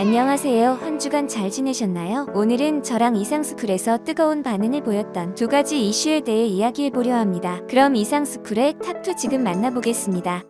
안녕하세요. 한 주간 잘 지내셨나요? 오늘은 저랑 이상스쿨에서 뜨거운 반응을 보였던 두 가지 이슈에 대해 이야기해보려 합니다. 그럼 이상스쿨의 탑2 지금 만나보겠습니다.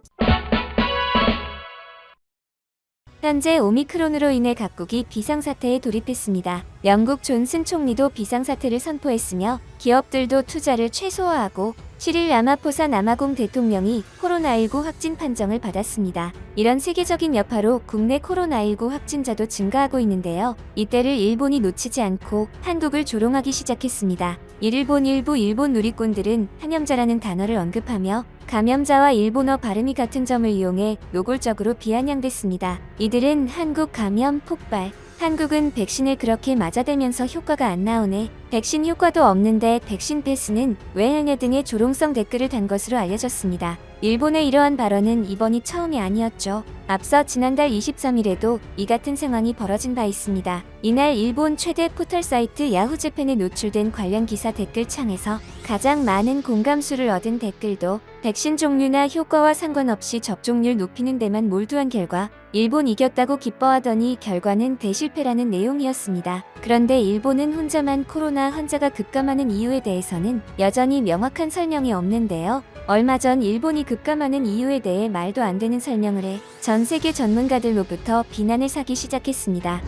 현재 오미크론으로 인해 각국이 비상사태에 돌입했습니다. 영국 존슨 총리도 비상사태를 선포했으며 기업들도 투자를 최소화하고 7일 라마포사 남아공 대통령이 코로나19 확진 판정을 받았습니다. 이런 세계적인 여파로 국내 코로나19 확진자도 증가하고 있는데요. 이때를 일본이 놓치지 않고 한국을 조롱하기 시작했습니다. 일본 일부 일본 누리꾼들은 감염자라는 단어를 언급하며 감염자와 일본어 발음이 같은 점을 이용해 노골적으로 비아냥댔습니다. 이들은 한국 감염 폭발, 한국은 백신을 그렇게 맞아대면서 효과가 안 나오네, 백신 효과도 없는데 백신 패스는 왜 하냐 등의 조롱성 댓글을 단 것으로 알려졌습니다. 일본의 이러한 발언은 이번이 처음이 아니었죠. 앞서 지난달 23일에도 이 같은 상황이 벌어진 바 있습니다. 이날 일본 최대 포털 사이트 야후재팬에 노출된 관련 기사 댓글창에서 가장 많은 공감수를 얻은 댓글도 백신 종류나 효과와 상관없이 접종률 높이는 데만 몰두한 결과 일본 이겼다고 기뻐하더니 결과는 대실패라는 내용이었습니다. 그런데 일본은 혼자만 코로나 환자가 급감하는 이유에 대해서는 여전히 명확한 설명이 없는데요. 얼마 전 일본이 급감하는 이유에 대해 말도 안 되는 설명을 해 전 세계 전문가들로부터 비난을 사기 시작했습니다.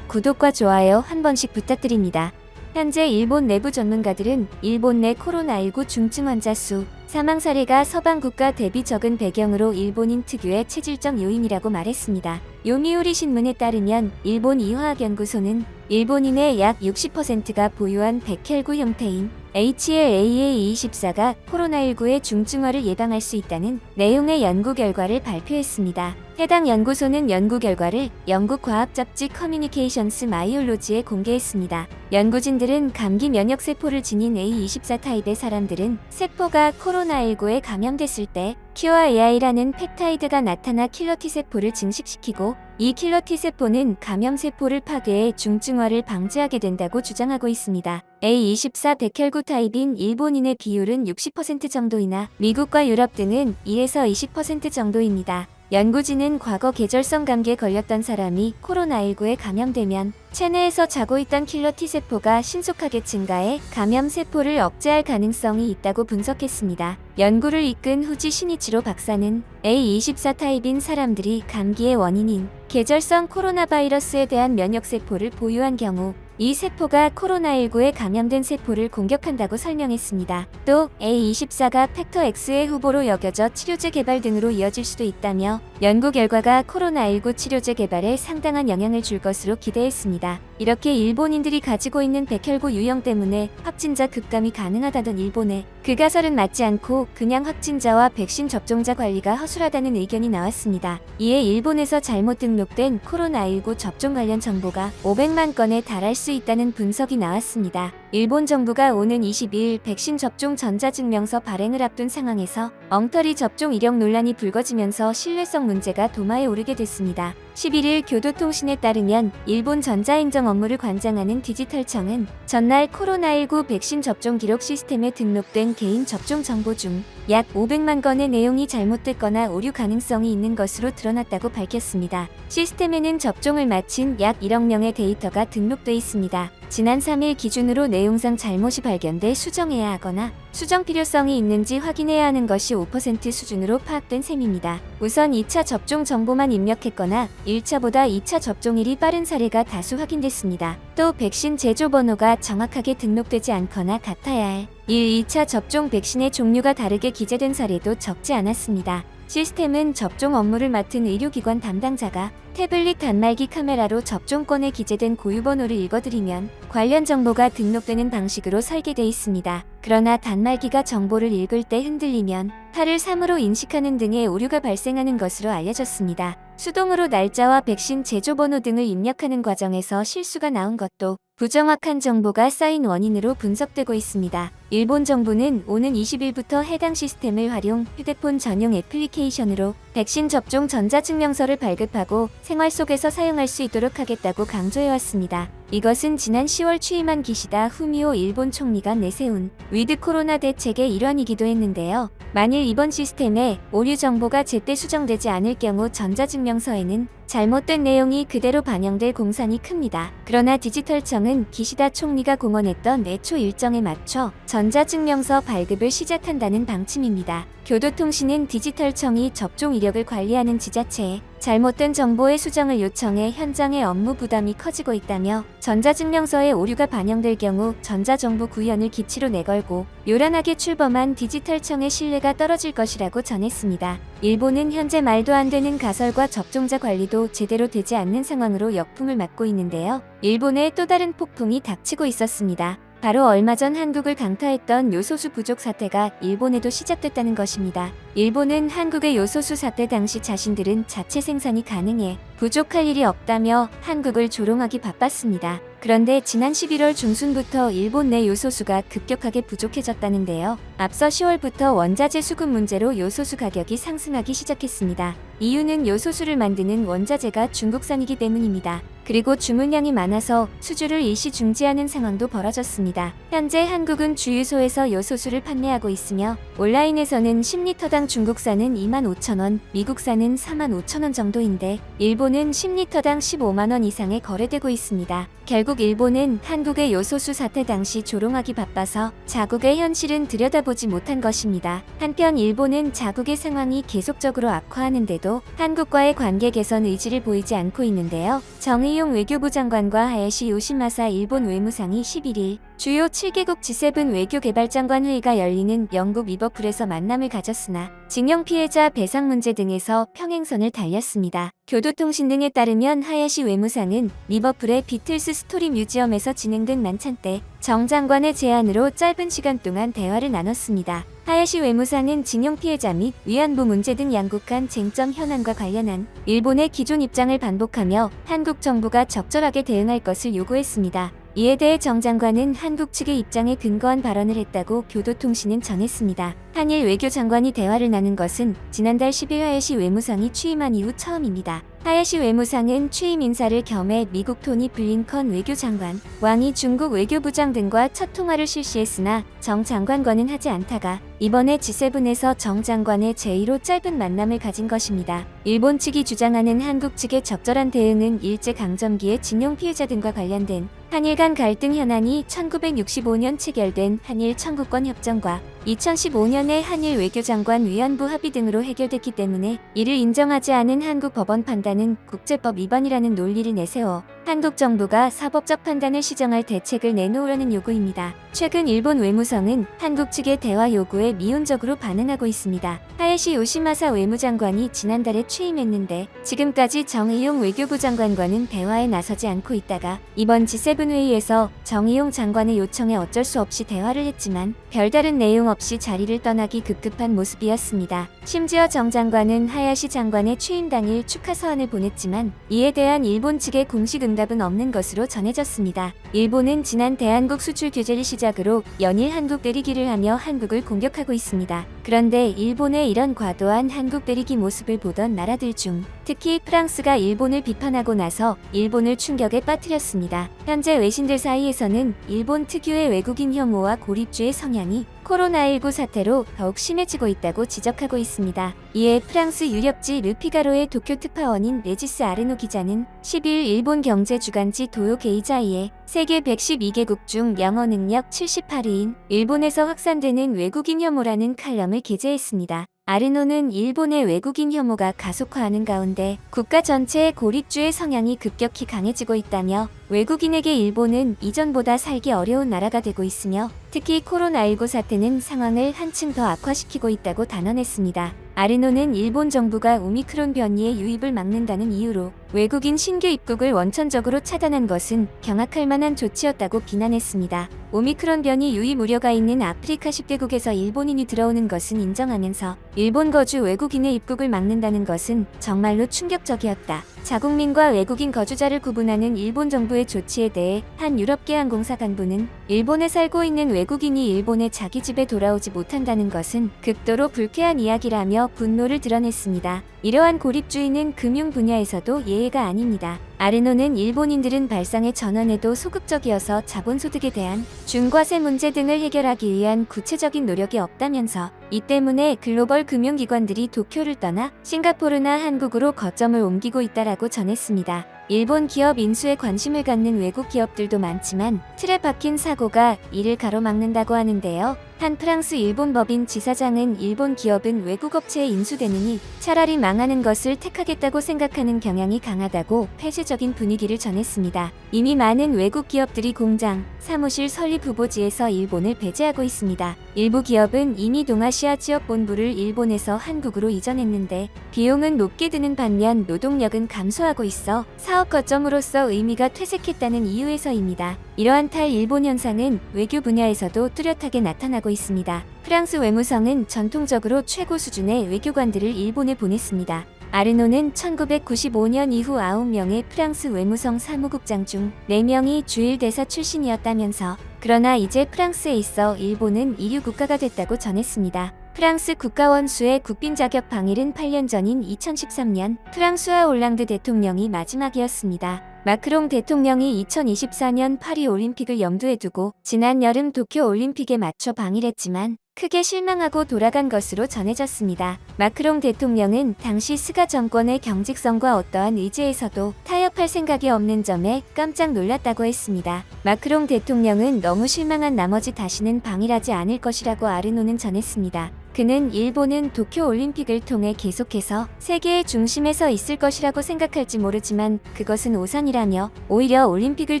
구독과 좋아요 한 번씩 부탁드립니다. 현재 일본 내부 전문가들은 일본 내 코로나19 중증 환자 수, 사망 사례가 서방 국가 대비 적은 배경으로 일본인 특유의 체질적 요인이라고 말했습니다. 요미우리 신문에 따르면 일본 이화학연구소는 일본인의 약 60%가 보유한 백혈구 형태인 HLA-A24가 코로나19의 중증화를 예방할 수 있다는 내용의 연구 결과를 발표했습니다. 해당 연구소는 연구 결과를 영국 과학 잡지 커뮤니케이션스 바이올로지에 공개했습니다. 연구진들은 감기 면역 세포를 지닌 A24 타입의 사람들은 세포가 코로나19에 감염됐을 때 QRAI라는 펩타이드가 나타나 킬러 T세포를 증식시키고 이 킬러 T세포는 감염세포를 파괴해 중증화를 방지하게 된다고 주장하고 있습니다. A24 백혈구 타입인 일본인의 비율은 60% 정도이나 미국과 유럽 등은 2에서 20% 정도입니다. 연구진은 과거 계절성 감기에 걸렸던 사람이 코로나19에 감염되면 체내에서 자고 있던 킬러 T세포가 신속하게 증가해 감염세포를 억제할 가능성이 있다고 분석했습니다. 연구를 이끈 후지 시니치로 박사는 A24 타입인 사람들이 감기의 원인인 계절성 코로나 바이러스에 대한 면역세포를 보유한 경우 이 세포가 코로나19에 감염된 세포를 공격한다고 설명했습니다. 또 A24가 팩터 X의 후보로 여겨져 치료제 개발 등으로 이어질 수도 있다며 연구 결과가 코로나19 치료제 개발에 상당한 영향을 줄 것으로 기대했습니다. 이렇게 일본인들이 가지고 있는 백혈구 유형 때문에 확진자 급감이 가능하다던 일본에 그 가설은 맞지 않고 그냥 확진자와 백신 접종자 관리가 허술하다는 의견이 나왔습니다. 이에 일본에서 잘못 등록된 코로나19 접종 관련 정보가 500만 건에 달할 수 있다는 분석이 나왔습니다. 일본 정부가 오는 22일 백신 접종 전자증명서 발행을 앞둔 상황에서 엉터리 접종 이력 논란이 불거지면서 신뢰성 문제가 도마에 오르게 됐습니다. 11일 교도통신에 따르면 일본 전자행정 업무를 관장하는 디지털청은 전날 코로나19 백신 접종 기록 시스템에 등록된 개인 접종 정보 중 약 500만 건의 내용이 잘못됐거나 오류 가능성이 있는 것으로 드러났다고 밝혔습니다. 시스템에는 접종을 마친 약 1억 명의 데이터가 등록돼 있습니다. 지난 3일 기준으로 내용상 잘못이 발견돼 수정해야 하거나 수정 필요성이 있는지 확인해야 하는 것이 5% 수준으로 파악된 셈입니다. 우선 2차 접종 정보만 입력했거나 1차보다 2차 접종일이 빠른 사례가 다수 확인됐습니다. 또 백신 제조 번호가 정확하게 등록되지 않거나 같아야 할 1, 2차 접종 백신의 종류가 다르게 기재된 사례도 적지 않았습니다. 시스템은 접종 업무를 맡은 의료기관 담당자가 태블릿 단말기 카메라로 접종권에 기재된 고유번호를 읽어드리면 관련 정보가 등록되는 방식으로 설계돼 있습니다. 그러나 단말기가 정보를 읽을 때 흔들리면 8을 3으로 인식하는 등의 오류가 발생하는 것으로 알려졌습니다. 수동으로 날짜와 백신 제조번호 등을 입력하는 과정에서 실수가 나온 것도 부정확한 정보가 쌓인 원인으로 분석되고 있습니다. 일본 정부는 오는 20일부터 해당 시스템을 활용 휴대폰 전용 애플리케이션으로 백신 접종 전자증명서를 발급하고 생활 속에서 사용할 수 있도록 하겠다고 강조해왔습니다. 이것은 지난 10월 취임한 기시다 후미오 일본 총리가 내세운 위드 코로나 대책의 일환이기도 했는데요. 만일 이번 시스템에 오류 정보가 제때 수정되지 않을 경우 전자증명서에는 잘못된 내용이 그대로 반영될 공산이 큽니다. 그러나 디지털청은 기시다 총리가 공언했던 내초 일정에 맞춰 전자증명서 발급을 시작한다는 방침입니다. 교도통신은 디지털청이 접종 이력을 관리하는 지자체에 잘못된 정보의 수정을 요청해 현장의 업무 부담이 커지고 있다며 전자증명서에 오류가 반영될 경우 전자정보 구현을 기치로 내걸고 요란하게 출범한 디지털청의 신뢰가 떨어질 것이라고 전했습니다. 일본은 현재 말도 안 되는 가설과 접종자 관리도 제대로 되지 않는 상황으로 역풍을 맞고 있는데요. 일본에 또 다른 폭풍이 닥치고 있었습니다. 바로 얼마 전 한국을 강타했던 요소수 부족 사태가 일본에도 시작됐다는 것입니다. 일본은 한국의 요소수 사태 당시 자신들은 자체 생산이 가능해 부족할 일이 없다며 한국을 조롱하기 바빴습니다. 그런데 지난 11월 중순부터 일본 내 요소수가 급격하게 부족해졌다는데요. 앞서 10월부터 원자재 수급 문제로 요소수 가격이 상승하기 시작했습니다. 이유는 요소수를 만드는 원자재가 중국산이기 때문입니다. 그리고 주문량이 많아서 수주를 일시 중지하는 상황도 벌어졌습니다. 현재 한국은 주유소에서 요소수를 판매하고 있으며 온라인에서는 10리터당 중국산은 25,000원, 미국산은 45,000원 정도인데 일본은 10리터당 15만원 이상에 거래되고 있습니다. 결국 일본은 한국의 요소수 사태 당시 조롱하기 바빠서 자국의 현실은 들여다보지 못한 것입니다. 한편 일본은 자국의 상황이 계속적으로 악화하는데도 한국과의 관계 개선 의지를 보이지 않고 있는데요. 정의용 외교부 장관과 하야시 요시마사 일본 외무상이 11일 주요 7개국 G7 외교개발장관 회의가 열리는 영국 리버풀에서 만남을 가졌으나 징용 피해자 배상 문제 등에서 평행선을 달렸습니다. 교도통신 등에 따르면 하야시 외무상은 리버풀의 비틀스 스토리 뮤지엄에서 진행된 만찬 때 정 장관의 제안으로 짧은 시간 동안 대화를 나눴습니다. 하야시 외무상은 징용 피해자 및 위안부 문제 등 양국 간 쟁점 현안과 관련한 일본의 기존 입장을 반복하며 한국 정부가 적절하게 대응할 것을 요구했습니다. 이에 대해 정 장관은 한국 측의 입장에 근거한 발언을 했다고 교도통신은 전했습니다. 한일 외교장관이 대화를 나눈 것은 지난달 10일 하야시 외무상이 취임한 이후 처음입니다. 하야시 외무상은 취임 인사를 겸해 미국 토니 블링컨 외교장관, 왕이 중국 외교부장 등과 첫 통화를 실시했으나 정 장관과는 하지 않다가 이번에 G7에서 정 장관의 제2로 짧은 만남을 가진 것입니다. 일본 측이 주장하는 한국 측의 적절한 대응은 일제강점기의 징용 피해자 등과 관련된 한일 간 갈등 현안이 1965년 체결된 한일 청구권 협정과 2015년의 한일 외교장관 위안부 합의 등으로 해결됐기 때문에 이를 인정하지 않은 한국 법원 판단은 국제법 위반이라는 논리를 내세워 한국 정부가 사법적 판단을 시정할 대책을 내놓으려는 요구입니다. 최근 일본 외무성은 한국 측의 대화 요구에 미온적으로 반응하고 있습니다. 하야시 요시마사 외무장관이 지난달에 취임했는데 지금까지 정의용 외교부 장관과는 대화에 나서지 않고 있다가 이번 G7 회의에서 정의용 장관의 요청에 어쩔 수 없이 대화를 했지만 별다른 내용 없이 자리를 떠나기 급급한 모습이었습니다. 심지어 정 장관은 하야시 장관의 취임 당일 축하 서한을 보냈지만 이에 대한 일본 측의 공식 응답은 없는 것으로 전해졌습니다. 일본은 지난 대한국 수출 규제를 시작으로 연일 한국 때리기를 하며 한국을 공격하고 있습니다. 그런데 일본의 이런 과도한 한국 때리기 모습을 보던 나라들 중 특히 프랑스가 일본을 비판하고 나서 일본을 충격에 빠뜨렸습니다. 현재 외신들 사이에서는 일본 특유의 외국인 혐오와 고립주의 성향이 코로나19 사태로 더욱 심해지고 있다고 지적하고 있습니다. 이에 프랑스 유력지 르피가로의 도쿄 특파원인 레지스 아르노 기자는 10일 일본 경제 주간지 도요 게이자이에 세계 112개국 중 영어 능력 78위인 일본에서 확산되는 외국인 혐오라는 칼럼을 게재했습니다. 아르노는 일본의 외국인 혐오가 가속화하는 가운데 국가 전체의 고립주의 성향이 급격히 강해지고 있다며 외국인에게 일본은 이전보다 살기 어려운 나라가 되고 있으며 특히 코로나19 사태는 상황을 한층 더 악화시키고 있다고 단언했습니다. 아르노는 일본 정부가 오미크론 변이의 유입을 막는다는 이유로 외국인 신규 입국을 원천적으로 차단한 것은 경악할 만한 조치였다고 비난했습니다. 오미크론 변이 유입 우려가 있는 아프리카 10개국에서 일본인이 들어오는 것은 인정하면서 일본 거주 외국인의 입국을 막는다는 것은 정말로 충격적이었다. 자국민과 외국인 거주자를 구분하는 일본 정부의 조치에 대해 한 유럽계 항공사 간부는 일본에 살고 있는 외국인이 일본의 자기 집에 돌아오지 못한다는 것은 극도로 불쾌한 이야기라며 분노를 드러냈습니다. 이러한 고립주의는 금융 분야에서도 예외가 아닙니다. 아르노는 일본인들은 발상의 전환에도 소극적이어서 자본소득에 대한 중과세 문제 등을 해결하기 위한 구체적인 노력이 없다면서 이 때문에 글로벌 금융기관들이 도쿄를 떠나 싱가포르나 한국으로 거점을 옮기고 있다라고 전했습니다. 일본 기업 인수에 관심을 갖는 외국 기업들도 많지만 틀에 박힌 사고가 이를 가로막는다고 하는데요. 한 프랑스 일본 법인 지사장은 일본 기업은 외국 업체에 인수되느니 차라리 망하는 것을 택하겠다고 생각하는 경향이 강하다고 폐쇄적인 분위기를 전했습니다. 이미 많은 외국 기업들이 공장, 사무실 설립 후보지에서 일본을 배제하고 있습니다. 일부 기업은 이미 동아시아 지역 본부를 일본에서 한국으로 이전했는데 비용은 높게 드는 반면 노동력은 감소하고 있어 사업 거점으로서 의미가 퇴색했다는 이유에서입니다. 이러한 탈일본 현상은 외교 분야에서도 뚜렷하게 나타나고 있습니다. 프랑스 외무성은 전통적으로 최고 수준의 외교관들을 일본에 보냈습니다. 아르노는 1995년 이후 9명의 프랑스 외무성 사무국장 중 4명이 주일 대사 출신이었다면서 그러나 이제 프랑스에 있어 일본은 이류 국가가 됐다고 전했습니다. 프랑스 국가원수의 국빈 자격 방일은 8년 전인 2013년 프랑스와 올랑드 대통령이 마지막이었습니다. 마크롱 대통령이 2024년 파리 올림픽을 염두에 두고 지난 여름 도쿄 올림픽에 맞춰 방일했지만 크게 실망하고 돌아간 것으로 전해졌습니다. 마크롱 대통령은 당시 스가 정권의 경직성과 어떠한 의제에서도 타협할 생각이 없는 점에 깜짝 놀랐다고 했습니다. 마크롱 대통령은 너무 실망한 나머지 다시는 방일하지 않을 것이라고 아르노는 전했습니다. 그는 일본은 도쿄 올림픽을 통해 계속해서 세계의 중심에 서 있을 것이라고 생각할지 모르지만 그것은 오산이라며 오히려 올림픽을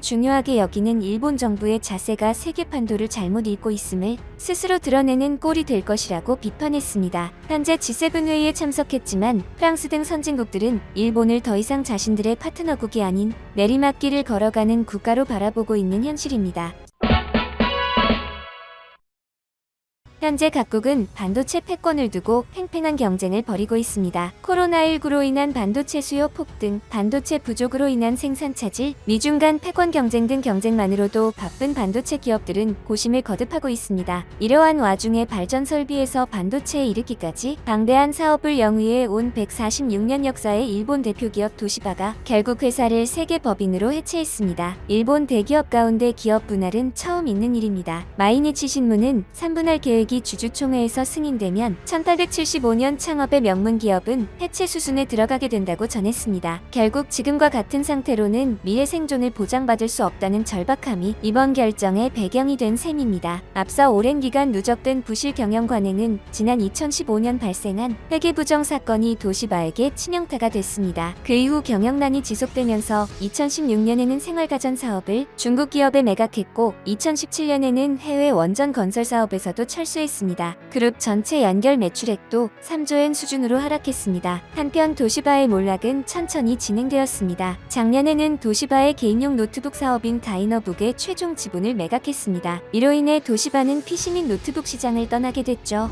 중요하게 여기는 일본 정부의 자세가 세계 판도를 잘못 읽고 있음을 스스로 드러내는 꼴이 될 것이라고 비판했습니다. 현재 G7 회의에 참석했지만 프랑스 등 선진국들은 일본을 더 이상 자신들의 파트너국이 아닌 내리막길을 걸어가는 국가로 바라보고 있는 현실입니다. 현재 각국은 반도체 패권을 두고 팽팽한 경쟁을 벌이고 있습니다. 코로나19로 인한 반도체 수요 폭등, 반도체 부족으로 인한 생산 차질, 미중 간 패권 경쟁 등 경쟁만으로도 바쁜 반도체 기업들은 고심을 거듭하고 있습니다. 이러한 와중에 발전 설비에서 반도체에 이르기까지 방대한 사업을 영위해 온 146년 역사의 일본 대표 기업 도시바가 결국 회사를 세계 법인으로 해체했습니다. 일본 대기업 가운데 기업 분할은 처음 있는 일입니다. 마이니치 신문은 3분할 계획 주주총회에서 승인되면 1875년 창업의 명문 기업은 해체 수순에 들어가게 된다고 전했습니다. 결국 지금과 같은 상태로는 미래 생존을 보장받을 수 없다는 절박함이 이번 결정의 배경이 된 셈입니다. 앞서 오랜 기간 누적된 부실 경영 관행은 지난 2015년 발생한 회계부정 사건이 도시바에게 치명타가 됐습니다. 그 이후 경영난이 지속되면서 2016년에는 생활가전 사업을 중국 기업에 매각했고 2017년에는 해외 원전 건설 사업에서도 철수했습니다. 그룹 전체 연결 매출액도 3조엔 수준으로 하락했습니다. 한편 도시바의 몰락은 천천히 진행되었습니다. 작년에는 도시바의 개인용 노트북 사업인 다이너북의 최종 지분을 매각했습니다. 이로 인해 도시바는 PC 및 노트북 시장을 떠나게 됐죠.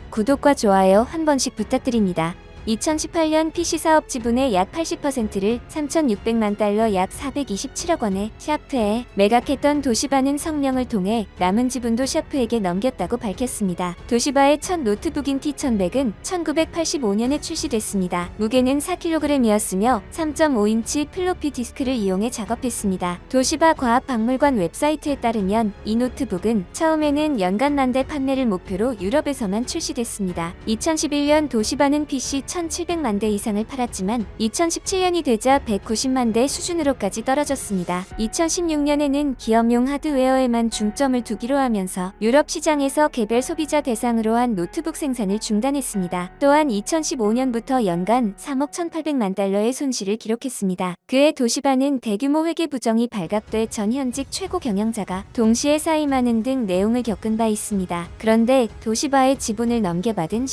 구독과 좋아요 한 번씩 부탁드립니다. 2018년 PC 사업 지분의 약 80%를 3,600만 달러 약 427억 원에 샤프에 매각했던 도시바는 성명을 통해 남은 지분도 샤프에게 넘겼다고 밝혔습니다. 도시바의 첫 노트북인 T1100은 1985년에 출시됐습니다. 무게는 4kg이었으며 3.5인치 플로피 디스크를 이용해 작업했습니다. 도시바 과학박물관 웹사이트에 따르면 이 노트북은 처음에는 연간 10,000대 판매를 목표로 유럽에서만 출시됐습니다. 2011년 도시바는 PC 1,700만 대 이상을 팔았지만 2017년이 되자 190만 대 수준으로까지 떨어졌습니다. 2016년에는 기업용 하드웨어에만 중점을 두기로 하면서 유럽 시장에서 개별 소비자 대상으로 한 노트북 생산을 중단했습니다. 또한 2015년부터 연간 3억 1,800만 달러의 손실을 기록했습니다. 그해 도시바는 대규모 회계 부정이 발각돼 전 현직 최고 경영자가 동시에 사임하는 등 내용을 겪은 바 있습니다. 그런데 도시바의 지분을 넘겨받은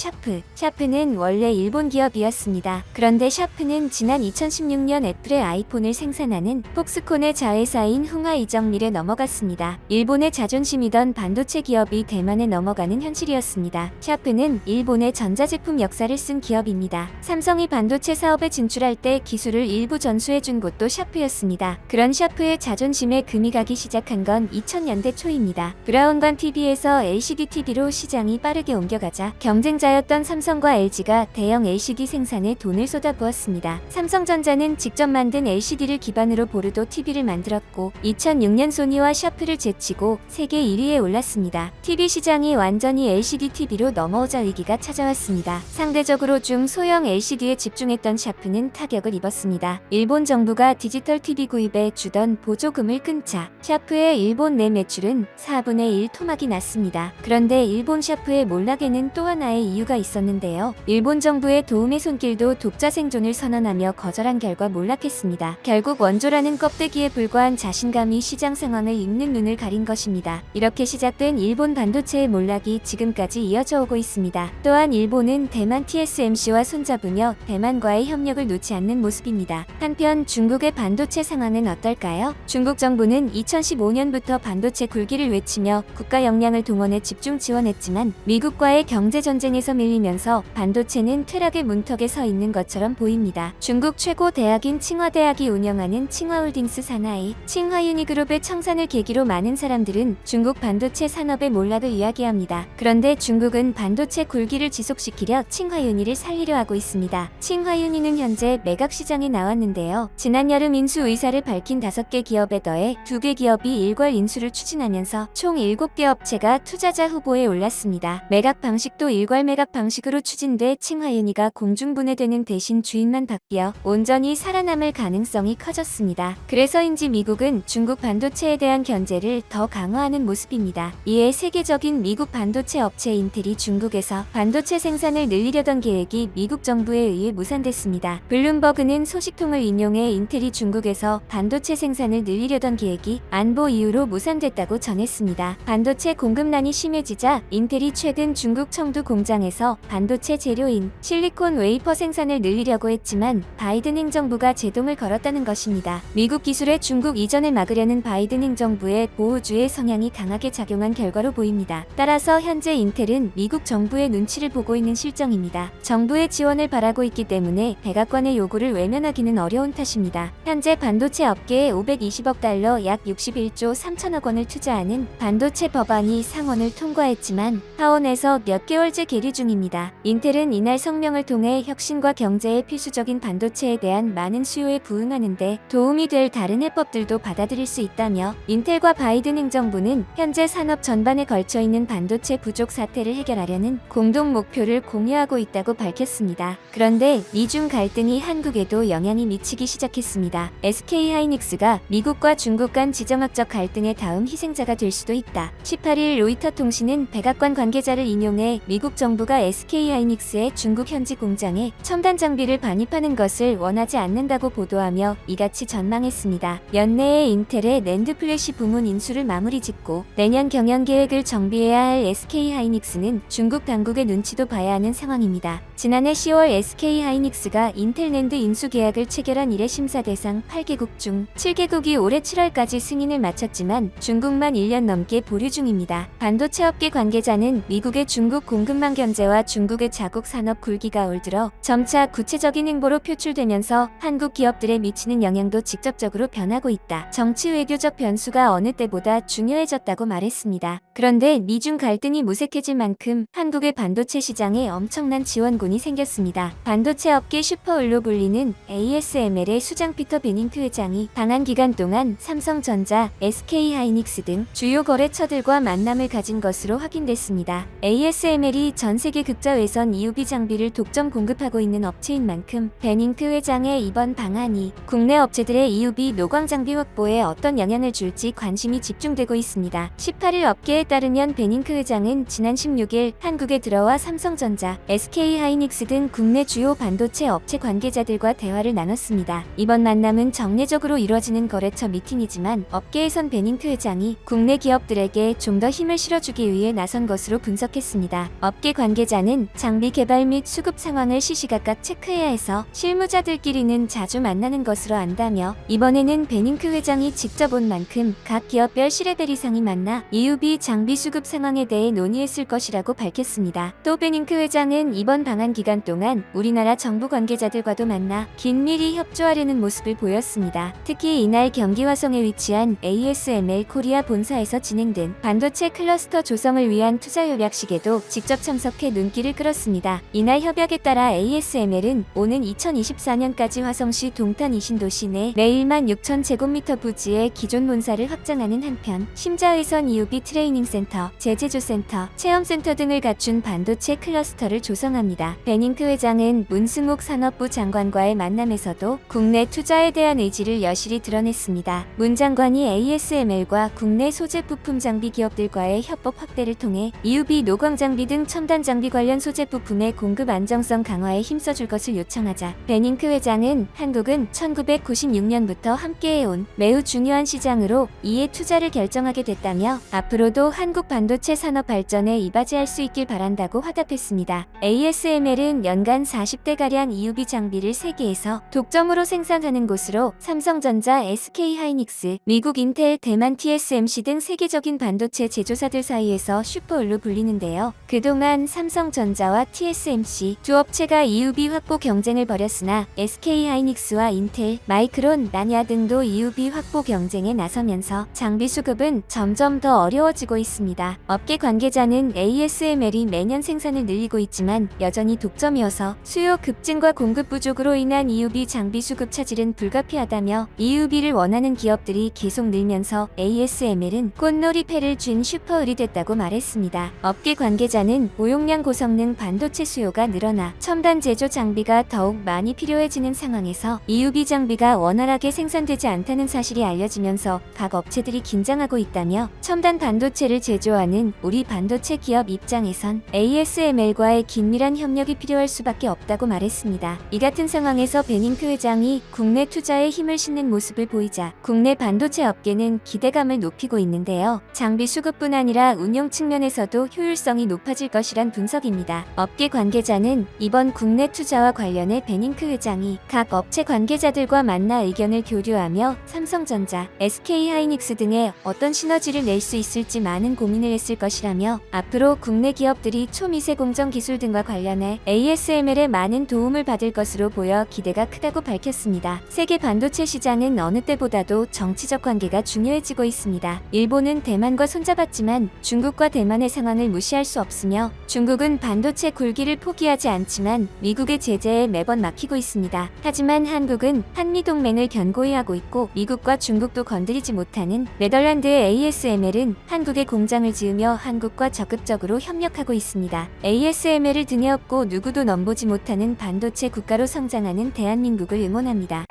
샤프는 원래 일본 기업이었습니다. 그런데 샤프는 지난 2016년 애플의 아이폰을 생산하는 폭스콘의 자회사인 흥화 이정밀에 넘어갔습니다. 일본의 자존심이던 반도체 기업이 대만에 넘어가는 현실이었습니다. 샤프는 일본의 전자제품 역사를 쓴 기업입니다. 삼성이 반도체 사업에 진출할 때 기술을 일부 전수해준 곳도 샤프였습니다. 그런 샤프의 자존심에 금이 가기 시작한 건 2000년대 초입니다. 브라운관 TV에서 LCD TV로 시장이 빠르게 옮겨가자 경쟁자였던 삼성과 LG가 대형 LCD 생산에 돈을 쏟아부었습니다. 삼성전자는 직접 만든 LCD를 기반으로 보르도 TV를 만들었고 2006년 소니와 샤프를 제치고 세계 1위에 올랐습니다. TV 시장이 완전히 LCD TV로 넘어오자 위기가 찾아왔습니다. 상대적으로 중소형 LCD에 집중했던 샤프는 타격을 입었습니다. 일본 정부가 디지털 TV 구입에 주던 보조금을 끊자 샤프의 일본 내 매출은 4분의 1 토막이 났습니다. 그런데 일본 샤프의 몰락에는 또 하나의 이유가 있었는데요. 일본 정부의 도움의 손길도 독자 생존을 선언하며 거절한 결과 몰락했습니다. 결국 원조라는 껍데기에 불과한 자신감이 시장 상황을 읽는 눈을 가린 것입니다. 이렇게 시작된 일본 반도체의 몰락이 지금까지 이어져 오고 있습니다. 또한 일본은 대만 TSMC와 손잡으며 대만과의 협력을 놓지 않는 모습입니다. 한편 중국의 반도체 상황은 어떨까요? 중국 정부는 2015년부터 반도체 굴기를 외치며 국가 역량을 동원해 집중 지원했지만 미국과의 경제 전쟁에서 밀리면서 반도체는 퇴락의 문턱에 서 있는 것처럼 보입니다. 중국 최고 대학인 칭화대학이 운영하는 칭화홀딩스 산하의 칭화유니그룹의 청산을 계기로 많은 사람들은 중국 반도체 산업의 몰락을 이야기합니다. 그런데 중국은 반도체 굴기를 지속시키려 칭화유니를 살리려 하고 있습니다. 칭화유니는 현재 매각 시장에 나왔는데요. 지난 여름 인수 의사를 밝힌 5개 기업에 더해 2개 기업이 일괄 인수를 추진하면서 총 7개 업체가 투자자 후보에 올랐습니다. 매각 방식도 일괄 매각 방식으로 추진돼 칭화유니가 공중분해되는 대신 주인만 바뀌어 온전히 살아남을 가능성이 커졌습니다. 그래서인지 미국은 중국 반도체에 대한 견제를 더 강화하는 모습입니다. 이에 세계적인 미국 반도체 업체 인텔이 중국에서 반도체 생산을 늘리려던 계획이 미국 정부에 의해 무산됐습니다. 블룸버그는 소식통을 인용해 인텔이 중국에서 반도체 생산을 늘리려던 계획이 안보 이유로 무산됐다고 전했습니다. 반도체 공급난이 심해지자 인텔이 최근 중국 청두 공장에서 반도체 재료인 실리콘 웨이퍼 생산을 늘리려고 했지만 바이든 행정부가 제동을 걸었다는 것입니다. 미국 기술의 중국 이전을 막으려는 바이든 행정부의 보호주의 성향이 강하게 작용한 결과로 보입니다. 따라서 현재 인텔은 미국 정부의 눈치를 보고 있는 실정입니다. 정부의 지원을 바라고 있기 때문에 백악관의 요구를 외면하기는 어려운 탓입니다. 현재 반도체 업계에 520억 달러 약 61조 3천억 원을 투자하는 반도체 법안이 상원을 통과했지만 하원에서 몇 개월째 계류 중입니다. 인텔은 이날 성명을 통해 혁신과 경제의 필수적인 반도체에 대한 많은 수요에 부응하는 데 도움이 될 다른 해법들도 받아들일 수 있다며 인텔과 바이든 행정부는 현재 산업 전반에 걸쳐 있는 반도체 부족 사태를 해결하려는 공동 목표를 공유하고 있다고 밝혔습니다. 그런데 미중 갈등이 한국에도 영향이 미치기 시작했습니다. SK하이닉스가 미국과 중국 간 지정학적 갈등의 다음 희생자가 될 수도 있다. 18일 로이터 통신은 백악관 관계자를 인용해 미국 정부가 SK하이닉스의 중국 현지 공장에 첨단 장비를 반입하는 것을 원하지 않는다고 보도하며 이같이 전망했습니다. 연내에 인텔의 낸드 플래시 부문 인수를 마무리 짓고 내년 경영 계획을 정비해야 할 SK하이닉스는 중국 당국의 눈치도 봐야 하는 상황입니다. 지난해 10월 SK하이닉스가 인텔 낸드 인수 계약을 체결한 이래 심사 대상 8개국 중 7개국이 올해 7월까지 승인을 마쳤지만 중국만 1년 넘게 보류 중입니다. 반도체 업계 관계자는 미국의 중국 공급망 견제와 중국의 자국 산업 굴기가 올 들어 점차 구체적인 행보로 표출되면서 한국 기업들에 미치는 영향도 직접적으로 변하고 있다. 정치 외교적 변수가 어느 때보다 중요해졌다고 말했습니다. 그런데 미중 갈등이 무색해질 만큼 한국의 반도체 시장에 엄청난 지원군이 생겼습니다. 반도체 업계 슈퍼을로 불리는 ASML의 수장 피터 베닝크 회장이 방한 기간 동안 삼성전자, SK하이닉스 등 주요 거래처들과 만남을 가진 것으로 확인됐습니다. ASML이 전 세계 극자 외선 EUV 장비를 독점 공급하고 있는 업체인 만큼 베닝크 회장의 이번 방한이 국내 업체들의 EUV 노광 장비 확보에 어떤 영향을 줄지 관심이 집중되고 있습니다. 18일 업계에 따르면 베닝크 회장은 지난 16일 한국에 들어와 삼성전자, SK하이닉스 등 국내 주요 반도체 업체 관계자들과 대화를 나눴습니다. 이번 만남은 정례적으로 이루어지는 거래처 미팅이지만 업계에선 베닝크 회장이 국내 기업들에게 좀 더 힘을 실어주기 위해 나선 것으로 분석했습니다. 업계 관계자는 장비 개발 및 수급 상황을 시시각각 체크해야 해서 실무자들끼리는 자주 만나는 것으로 안다며 이번에는 베닝크 회장이 직접 온 만큼 각 기업별 C-레벨 이상이 만나 EUV 장비 수급 상황에 대해 논의했을 것이라고 밝혔습니다. 또 베닝크 회장은 이번 방한 기간 동안 우리나라 정부 관계자들과도 만나 긴밀히 협조하려는 모습을 보였습니다. 특히 이날 경기 화성에 위치한 ASML 코리아 본사에서 진행된 반도체 클러스터 조성을 위한 투자 협약식에도 직접 참석해 눈길을 끌었습니다. 이날 협약에 따라 ASML은 오는 2024년까지 화성시 동탄 이신도시 내 16,000제곱미터 부지의 기존 본사를 확장하는 한편 심자의선 EUV 트레이닝 센터, 제재조센터, 체험센터 등을 갖춘 반도체 클러스터를 조성합니다. 배닝크 회장은 문승욱 산업부 장관과의 만남에서도 국내 투자에 대한 의지를 여실히 드러냈습니다. 문 장관이 ASML과 국내 소재 부품 장비 기업들과의 협업 확대를 통해 EUV 노광 장비 등 첨단 장비 관련 소재 부품의 공급 안정성 강화에 힘써줄 것을 요청하자 배닝크 회장은 한국은 1996년부터 함께해온 매우 중요한 시장으로 이에 투자를 결정하게 됐다며 앞으로도 한국 반도체 산업 발전에 이바지할 수 있길 바란다고 화답했습니다. ASML은 연간 40대가량 EUV 장비를 세계에서 독점으로 생산하는 곳으로 삼성전자, SK하이닉스, 미국 인텔, 대만 TSMC 등 세계적인 반도체 제조사들 사이에서 슈퍼울로 불리는데요. 그동안 삼성전자와 TSMC 두 업체가 EUV 확보 경쟁을 벌였으나 SK하이닉스와 인텔, 마이크론, 나냐 등도 EUV 확보 경쟁에 나서면서 장비 수급은 점점 더 어려워지고 있습니다. 업계 관계자는 ASML이 매년 생산을 늘리고 있지만 여전히 독점이어서 수요 급증과 공급 부족으로 인한 EUV 장비 수급 차질은 불가피하다며 EUV를 원하는 기업들이 계속 늘면서 ASML은 꽃놀이패를 쥔 슈퍼울이 됐다고 말했습니다. 업계 관계자는 고용량 고성능 반도체 수요가 늘어나 첨단 제조 장비가 더욱 많이 필요해지는 상황에서 EUV 장비가 원활하게 생산되지 않다는 사실이 알려지면서 각 업체들이 긴장하고 있다며 첨단 반도체를 제조하는 우리 반도체 기업 입장에선 ASML과의 긴밀한 협력이 필요할 수밖에 없다고 말했습니다. 이 같은 상황에서 배닝크 회장이 국내 투자에 힘을 싣는 모습을 보이자 국내 반도체 업계는 기대감을 높이고 있는데요. 장비 수급뿐 아니라 운용 측면에서도 효율성이 높아질 것이란 분석입니다. 업계 관계자는 이번 국내 투자와 관련해 배닝크 회장이 각 업체 관계자들과 만나 의견을 교류하며 삼성전자, SK하이닉스 등의 어떤 시너지를 낼 수 있을지 많은 고민을 했을 것이라며 앞으로 국내 기업들이 초미세 공정 기술 등과 관련해 ASML에 많은 도움을 받을 것으로 보여 기대가 크다고 밝혔습니다. 세계 반도체 시장은 어느 때보다도 정치적 관계가 중요해지고 있습니다. 일본은 대만과 손잡았지만 중국과 대만의 상황을 무시할 수 없으며 중국은 반도체 굴기를 포기하지 않지만 미국의 제재에 매번 막히고 있습니다. 하지만 한국은 한미동맹을 견고히 하고 있고 미국과 중국도 건드리지 못하는 네덜란드의 ASML은 한국에 공장을 지으며 한국과 적극적으로 협력하고 있습니다. ASML을 등에 업고 누구도 넘보지 못하는 반도체 국가로 성장하는 대한민국을 응원합니다.